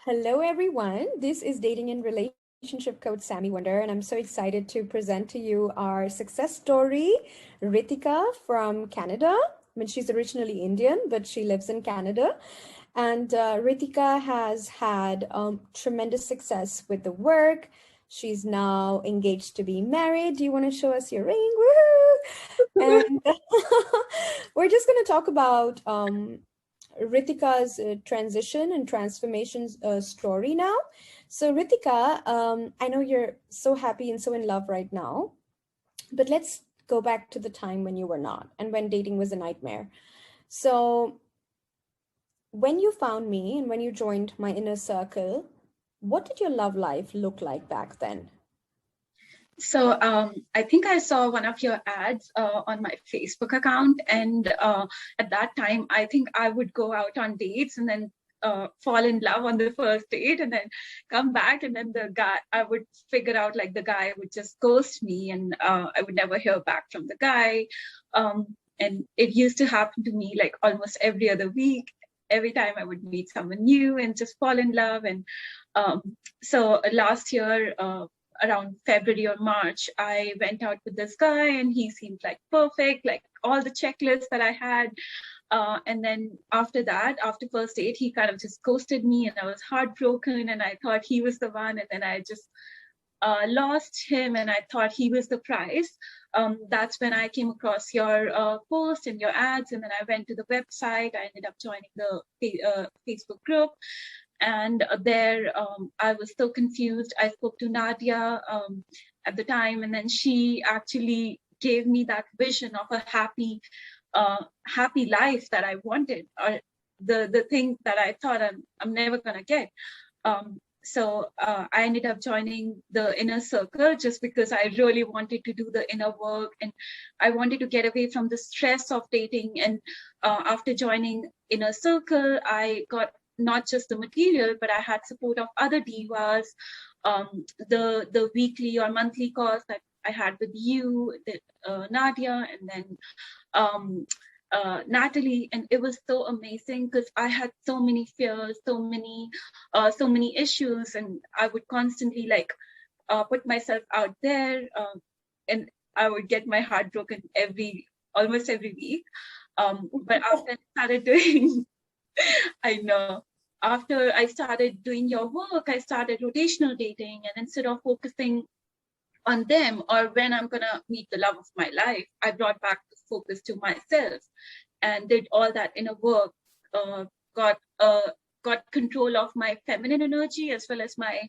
Hello, everyone. This is Dating and Relationship Coach Samiwunder, and I'm so excited to present to you our success story, Ritika from Canada. I mean, she's originally Indian, but she lives in Canada. And Ritika has had tremendous success with the work. She's now engaged to be married. Do you want to show us your ring? Woohoo! And we're just going to talk about Ritika's transition and transformations story now. So, Ritika, I know you're so happy and so in love right now, but let's go back to the time when you were not and when dating was a nightmare. So, when you found me and when you joined my inner circle, what did your love life look like back then? I think I saw one of your ads on my Facebook account, and at that time, I think I would go out on dates and then fall in love on the first date, and then come back, and then I would figure out like the guy would just ghost me, and I would never hear back from the guy. And it used to happen to me like almost every other week. Every time I would meet someone new and just fall in love, and last year. Around February or March, I went out with this guy and he seemed like perfect, like all the checklists that I had. And then after that, after first date, he kind of just ghosted me and I was heartbroken and I thought he was the one. And then I just lost him and I thought he was the prize. That's when I came across your post and your ads. And then I went to the website. I ended up joining the Facebook group. And there, I was so confused. I spoke to Nadia at the time, and then she actually gave me that vision of a happy life that I wanted, or the thing that I thought I'm never gonna get. I ended up joining the inner circle just because I really wanted to do the inner work and I wanted to get away from the stress of dating. And after joining inner circle, I got not just the material, but I had support of other divas, the weekly or monthly calls that I had with you, Nadia, and then Natalie, and it was so amazing because I had so many fears, so many issues, and I would constantly put myself out there, and I would get my heart broken almost every week. But after I started doing, I know. After I started doing your work, I started rotational dating, and instead of focusing on them or when I'm gonna meet the love of my life, I brought back the focus to myself and did all that inner work. Got got control of my feminine energy as well as my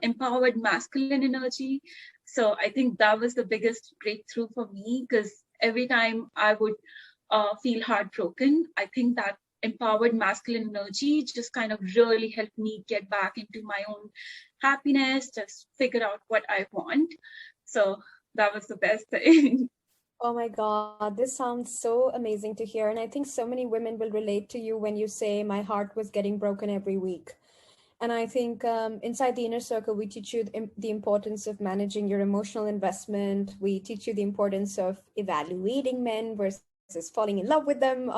empowered masculine energy. So I think that was the biggest breakthrough for me because every time I would feel heartbroken, I think that empowered masculine energy just kind of really helped me get back into my own happiness, just figure out what I want. So that was the best thing. Oh my God, this sounds so amazing to hear. And I think so many women will relate to you when you say, my heart was getting broken every week. And I think inside the inner circle, we teach you the importance of managing your emotional investment. We teach you the importance of evaluating men versus falling in love with them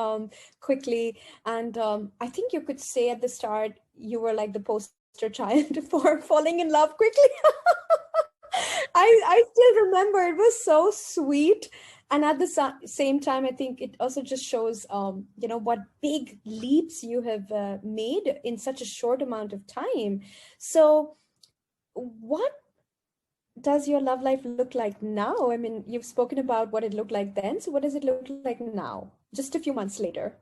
quickly. And I think you could say at the start, you were like the poster child for falling in love quickly. I still remember it was so sweet. And at the same time, I think it also just shows, what big leaps you have made in such a short amount of time. So, what does your love life look like now? I mean, you've spoken about what it looked like then. So, what does it look like now, just a few months later?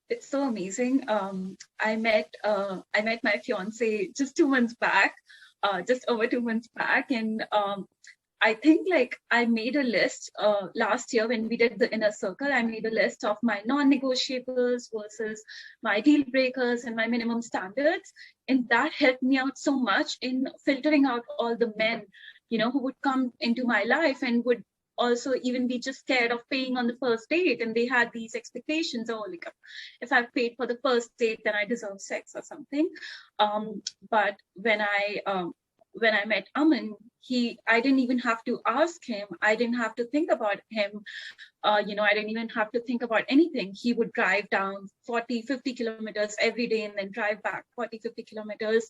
It's so amazing. I met my fiance just 2 months back, just over 2 months back, and I think I made a list last year when we did the inner circle. I made a list of my non-negotiables versus my deal breakers and my minimum standards. And that helped me out so much in filtering out all the men, who would come into my life and would also even be just scared of paying on the first date. And they had these expectations, oh, like if I've paid for the first date, then I deserve sex or something. But when I when I met Aman, I didn't even have to ask him. I didn't have to think about him. I didn't even have to think about anything. He would drive down 40, 50 kilometers every day and then drive back 40, 50 kilometers.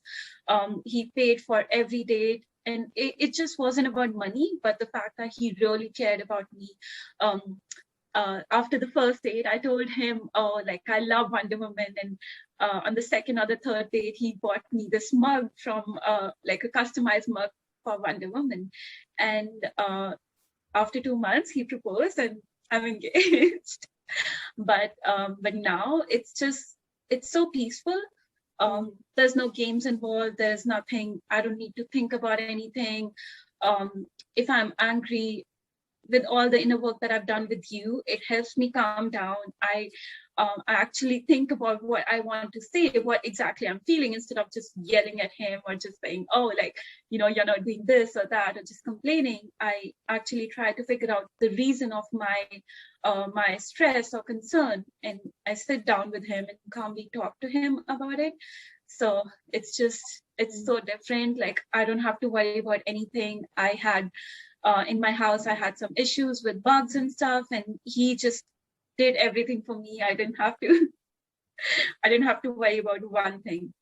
He paid for every date. And it just wasn't about money, but the fact that he really cared about me. After the first date, I told him, oh, like, I love Wonder Woman. And on the second or the third date, he bought me this mug from like a customized mug for Wonder Woman. And after 2 months, he proposed and I'm engaged. But now it's so peaceful. There's no games involved. There's nothing. I don't need to think about anything. If I'm angry, with all the inner work that I've done with you, it helps me calm down. I actually think about what I want to say, what exactly I'm feeling, instead of just yelling at him or just saying, oh, like, you're not doing this or that, or just complaining. I actually try to figure out the reason of my stress or concern, and I sit down with him and calmly talk to him about it. So it's so different. Like, I don't have to worry about anything. I had in my house, I had some issues with bugs and stuff, and he just did everything for me. I didn't have to worry about one thing.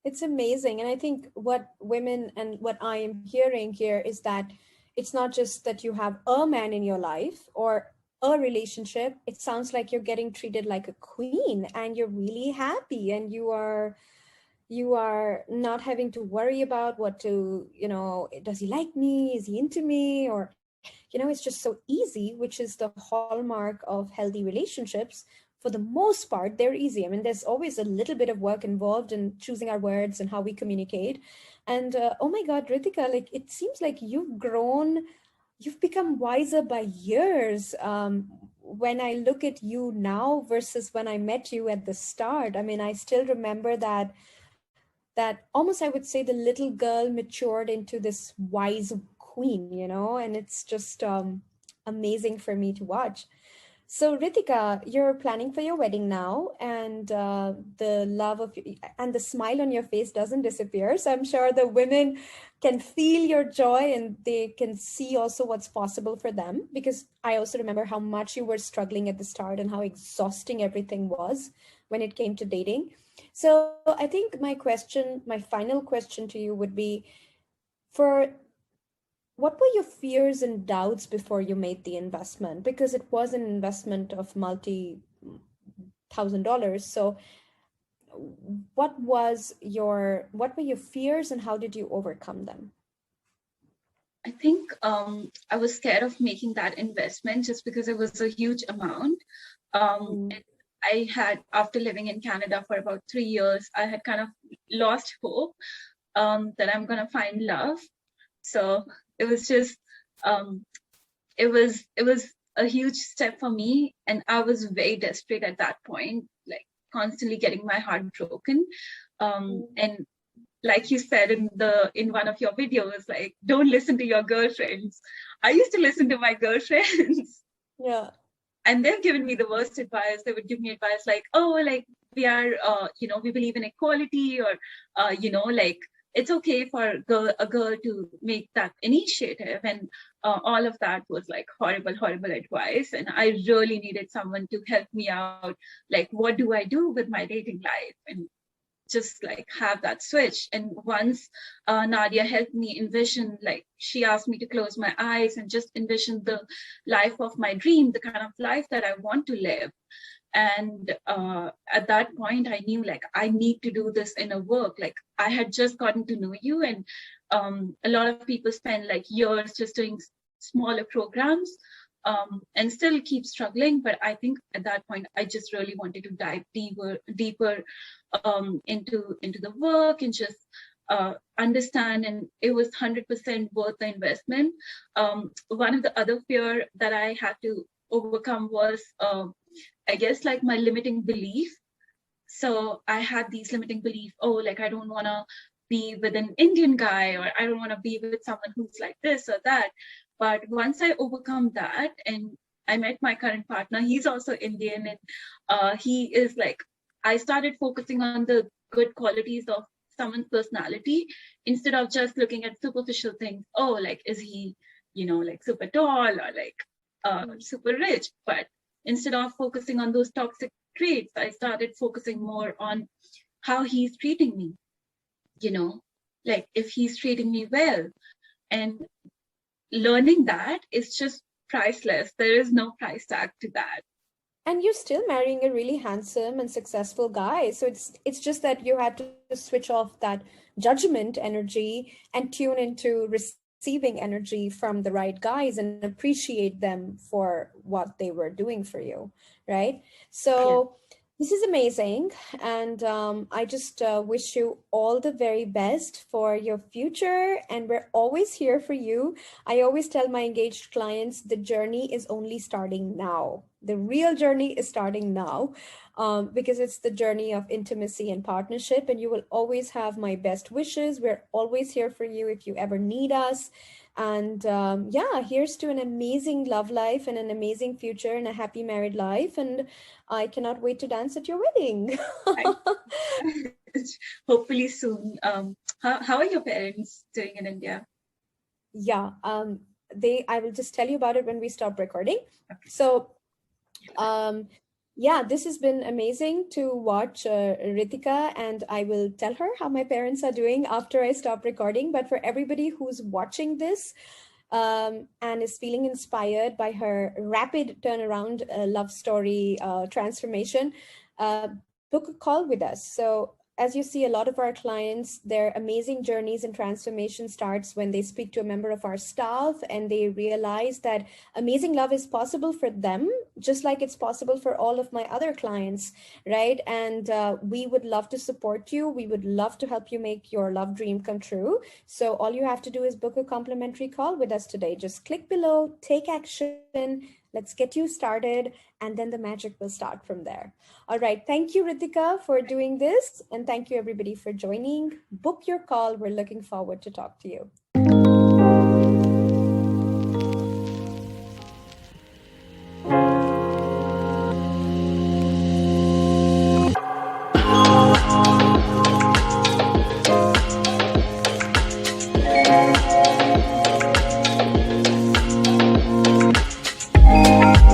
It's amazing. And I think what women and what I am hearing here is that it's not just that you have a man in your life or a relationship. It sounds like you're getting treated like a queen and you're really happy, and you are not having to worry about what to, does he like me? Is he into me? Or, it's just so easy, which is the hallmark of healthy relationships. For the most part, they're easy. I mean, there's always a little bit of work involved in choosing our words and how we communicate. And oh my God, Ritika, like, it seems like you've become wiser by years. When I look at you now versus when I met you at the start, I mean, I still remember that almost, I would say, the little girl matured into this wise queen, and it's just amazing for me to watch. So Ritika, you're planning for your wedding now, and the love of and the smile on your face doesn't disappear. So I'm sure the women can feel your joy and they can see also what's possible for them, because I also remember how much you were struggling at the start and how exhausting everything was when it came to dating. So I think my final question to you would be, what were your fears and doubts before you made the investment? Because it was an investment of multi-$1,000. So what were your fears and how did you overcome them? I think I was scared of making that investment just because it was a huge amount. I had, after living in Canada for about 3 years, I had kind of lost hope that I'm going to find love. So it was just, it was a huge step for me. And I was very desperate at that point, like constantly getting my heart broken. And like you said in one of your videos, like, don't listen to your girlfriends. I used to listen to my girlfriends. Yeah. And they've given me the worst advice. They would give me advice like, oh, like, we are, we believe in equality, or, like, it's okay for a girl to make that initiative. And all of that was like horrible advice. And I really needed someone to help me out. Like, what do I do with my dating life? And just like have that switch. And once Nadia helped me envision, like, she asked me to close my eyes and just envision the life of my dream, the kind of life that I want to live. And at that point, I knew, like, I need to do this inner work. Like, I had just gotten to know you, and a lot of people spend like years just doing smaller programs and still keep struggling. But I think at that point, I just really wanted to dive deeper into the work and just understand. And it was 100% worth the investment. One of the other fear that I had to overcome was, I guess, like, my limiting belief. So I had these limiting belief, oh, like, I don't want to be with an Indian guy, or I don't want to be with someone who's like this or that. But once I overcome that and I met my current partner, he's also Indian, and he is like, I started focusing on the good qualities of someone's personality instead of just looking at superficial things. Oh, like, is he, like super tall or like super rich? But instead of focusing on those toxic traits, I started focusing more on how he's treating me, like if he's treating me well. And learning that is just priceless. There is no price tag to that. And you're still marrying a really handsome and successful guy. So it's just that you had to switch off that judgment energy and tune into receiving energy from the right guys and appreciate them for what they were doing for you, right? Yeah. So this is amazing. And I just wish you all the very best for your future. And we're always here for you. I always tell my engaged clients the journey is only starting now. The real journey is starting now, because it's the journey of intimacy and partnership. And you will always have my best wishes. We're always here for you if you ever need us. And yeah, here's to an amazing love life and an amazing future and a happy married life. And I cannot wait to dance at your wedding. Hopefully soon. How are your parents doing in India? Yeah, I will just tell you about it when we stop recording. So yeah, this has been amazing to watch Ritika, and I will tell her how my parents are doing after I stop recording. But for everybody who's watching this and is feeling inspired by her rapid turnaround love story transformation, book a call with us. So as you see, a lot of our clients, their amazing journeys and transformation starts when they speak to a member of our staff and they realize that amazing love is possible for them, just like it's possible for all of my other clients, right? And we would love to support you. We would love to help you make your love dream come true. So all you have to do is book a complimentary call with us today. Just click below, take action. Let's get you started, and then the magic will start from there. All right. Thank you, Ritika, for doing this. And thank you, everybody, for joining. Book your call. We're looking forward to talk to you.